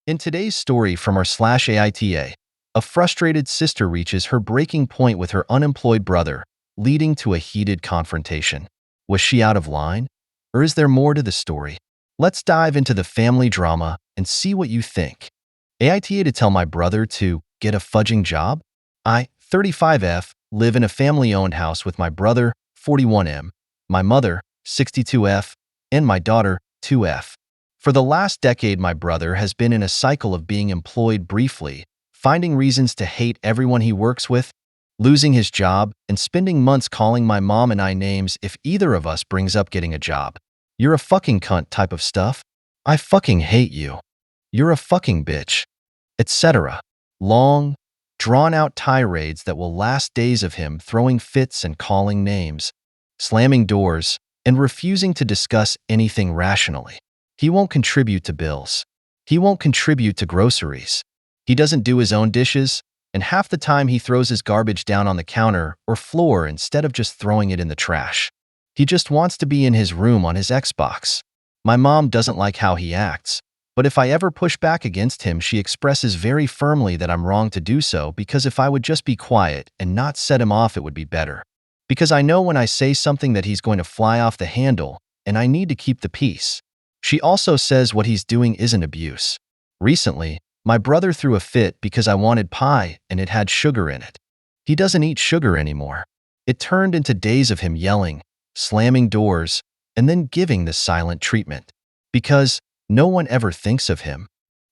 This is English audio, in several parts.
In today's story from our /Aita, a frustrated sister reaches her breaking point with her unemployed brother, leading to a heated confrontation. Was she out of line? Or is there more to the story? Let's dive into the family drama and see what you think. Aita to tell my brother to get a fudging job? I, 35F, live in a family-owned house with my brother, 41M, my mother, 62F, and my daughter, 2F. For the last decade, my brother has been in a cycle of being employed briefly, finding reasons to hate everyone he works with, losing his job, and spending months calling my mom and I names if either of us brings up getting a job. You're a fucking cunt type of stuff. I fucking hate you. You're a fucking bitch. Etc. Long, drawn-out tirades that will last days of him throwing fits and calling names, slamming doors, and refusing to discuss anything rationally. He won't contribute to bills. He won't contribute to groceries. He doesn't do his own dishes, and half the time he throws his garbage down on the counter or floor instead of just throwing it in the trash. He just wants to be in his room on his Xbox. My mom doesn't like how he acts, but if I ever push back against him, she expresses very firmly that I'm wrong to do so because if I would just be quiet and not set him off, it would be better. Because I know when I say something that he's going to fly off the handle, and I need to keep the peace. She also says what he's doing isn't abuse. Recently, my brother threw a fit because I wanted pie and it had sugar in it. He doesn't eat sugar anymore. It turned into days of him yelling, slamming doors, and then giving the silent treatment. Because no one ever thinks of him.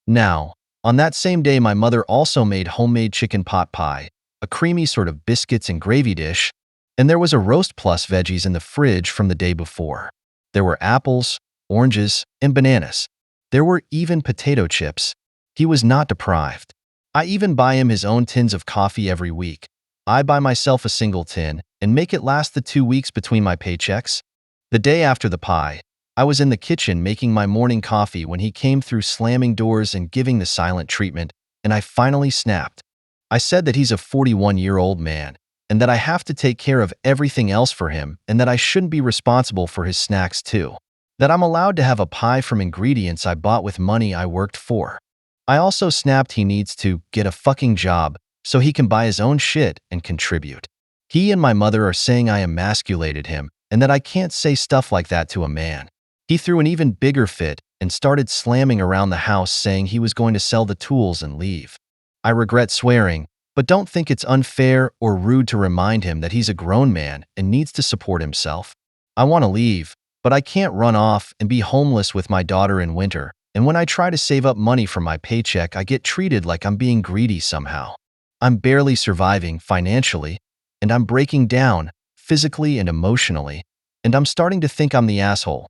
Now, on that same day, my mother also made homemade chicken pot pie, a creamy sort of biscuits and gravy dish, and there was a roast plus veggies in the fridge from the day before. There were apples, oranges, and bananas. There were even potato chips. He was not deprived. I even buy him his own tins of coffee every week. I buy myself a single tin and make it last the 2 weeks between my paychecks. The day after the pie, I was in the kitchen making my morning coffee when he came through slamming doors and giving the silent treatment, and I finally snapped. I said that he's a 41-year-old man, and that I have to take care of everything else for him, and that I shouldn't be responsible for his snacks too. That I'm allowed to have a pie from ingredients I bought with money I worked for. I also snapped he needs to get a fucking job so he can buy his own shit and contribute. He and my mother are saying I emasculated him and that I can't say stuff like that to a man. He threw an even bigger fit and started slamming around the house saying he was going to sell the tools and leave. I regret swearing, but don't think it's unfair or rude to remind him that he's a grown man and needs to support himself. I want to leave, but I can't run off and be homeless with my daughter in winter, and when I try to save up money from my paycheck, I get treated like I'm being greedy somehow. I'm barely surviving financially, and I'm breaking down, physically and emotionally, and I'm starting to think I'm the asshole,